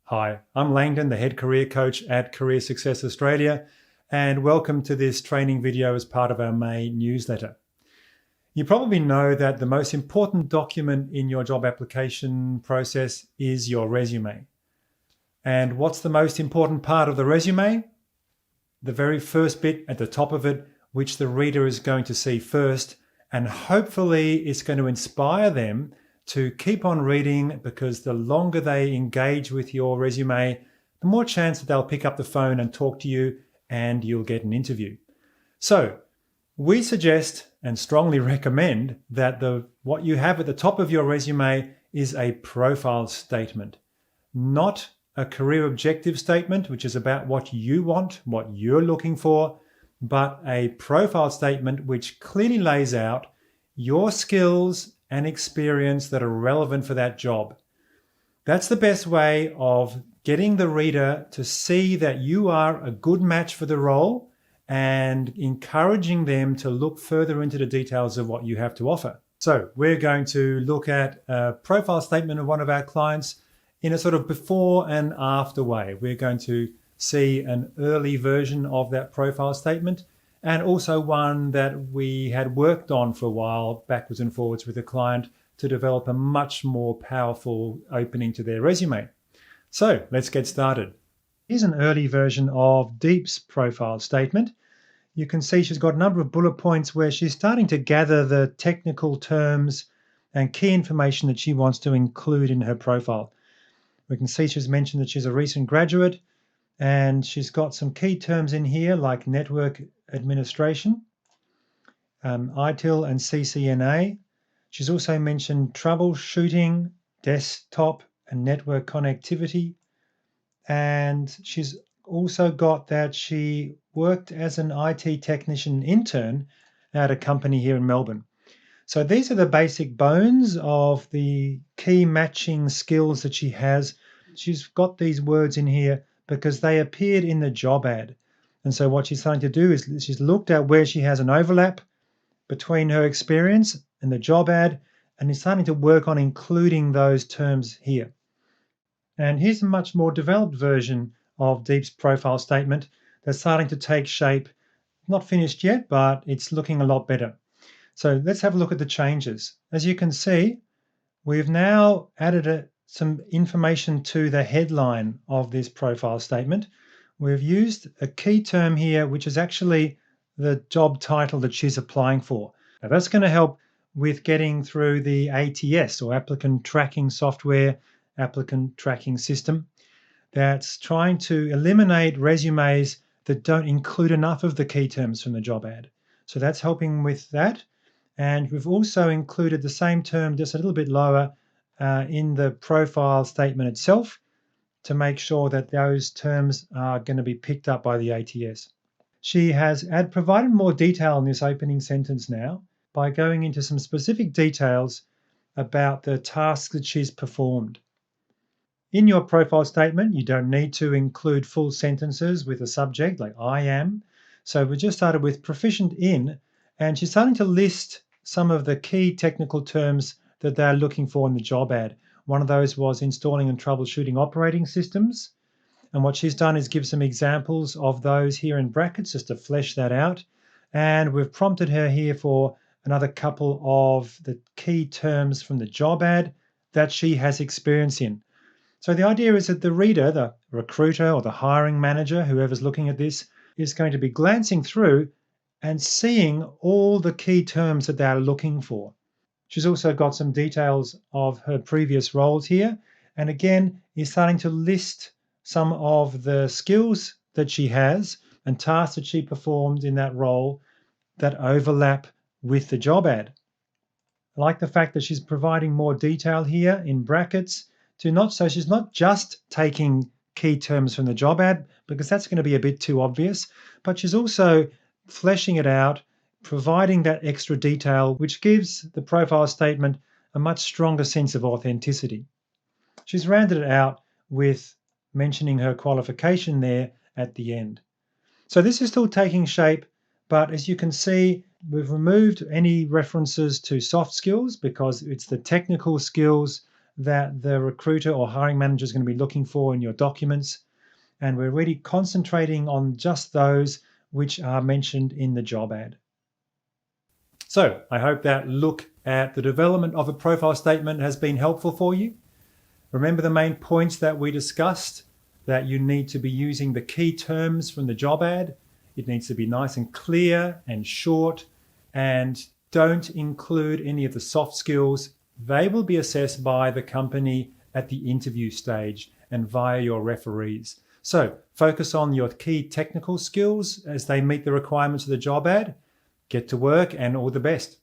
Hi, I'm Langdon, the head career coach at Career Success Australia, and welcome to this training video as part of our May newsletter. You probably know that the most important document in your job application process is your resume. And what's the most important part of the resume? The very first bit at the top of it, which the reader is going to see first, and hopefully it's going to inspire them to keep on reading, because the longer they engage with your resume, the more chance that they'll pick up the phone and talk to you and you'll get an interview. So we suggest and strongly recommend that what you have at the top of your resume is a profile statement, not a career objective statement, which is about what you want, what you're looking for, but a profile statement which clearly lays out your skills and experience that are relevant for that job. That's the best way of getting the reader to see that you are a good match for the role and encouraging them to look further into the details of what you have to offer. So we're going to look at a profile statement of one of our clients in a sort of before and after way. We're going to see an early version of that profile statement, and also one that we had worked on for a while, backwards and forwards with a client, to develop a much more powerful opening to their resume. So let's get started. Here's an early version of Deep's profile statement. You can see she's got a number of bullet points where she's starting to gather the technical terms and key information that she wants to include in her profile. We can see she's mentioned that she's a recent graduate, and she's got some key terms in here like network administration, ITIL and CCNA. She's also mentioned troubleshooting, desktop and network connectivity. And she's also got that she worked as an IT technician intern at a company here in Melbourne. So these are the basic bones of the key matching skills that she has. She's got these words in here because they appeared in the job ad. And so what she's starting to do is she's looked at where she has an overlap between her experience and the job ad, and is starting to work on including those terms here. And here's a much more developed version of Deep's profile statement that's starting to take shape. Not finished yet, but it's looking a lot better. So let's have a look at the changes. As you can see, we've now added some information to the headline of this profile statement. We've used a key term here, which is actually the job title that she's applying for. Now that's going to help with getting through the ATS, or applicant tracking software, applicant tracking system, that's trying to eliminate resumes that don't include enough of the key terms from the job ad. So that's helping with that. And we've also included the same term just a little bit lower in the profile statement itself to make sure that those terms are going to be picked up by the ATS. She has provided more detail in this opening sentence now by going into some specific details about the tasks that she's performed. In your profile statement, you don't need to include full sentences with a subject like I am. So we just started with proficient in, and she's starting to list some of the key technical terms that they're looking for in the job ad. One of those was installing and troubleshooting operating systems. And what she's done is give some examples of those here in brackets just to flesh that out. And we've prompted her here for another couple of the key terms from the job ad that she has experience in. So the idea is that the reader, the recruiter or the hiring manager, whoever's looking at this, is going to be glancing through and seeing all the key terms that they're looking for. She's also got some details of her previous roles here, and again is starting to list some of the skills that she has and tasks that she performed in that role that overlap with the job ad. I like the fact that she's providing more detail here in brackets so she's not just taking key terms from the job ad, because that's going to be a bit too obvious, but she's also fleshing it out, providing that extra detail, which gives the profile statement a much stronger sense of authenticity. She's rounded it out with mentioning her qualification there at the end. So this is still taking shape, but as you can see, we've removed any references to soft skills because it's the technical skills that the recruiter or hiring manager is going to be looking for in your documents. And we're really concentrating on just those which are mentioned in the job ad. So I hope that look at the development of a profile statement has been helpful for you. Remember the main points that we discussed, that you need to be using the key terms from the job ad. It needs to be nice and clear and short, and don't include any of the soft skills. They will be assessed by the company at the interview stage and via your referees. So focus on your key technical skills as they meet the requirements of the job ad. Get to work and all the best.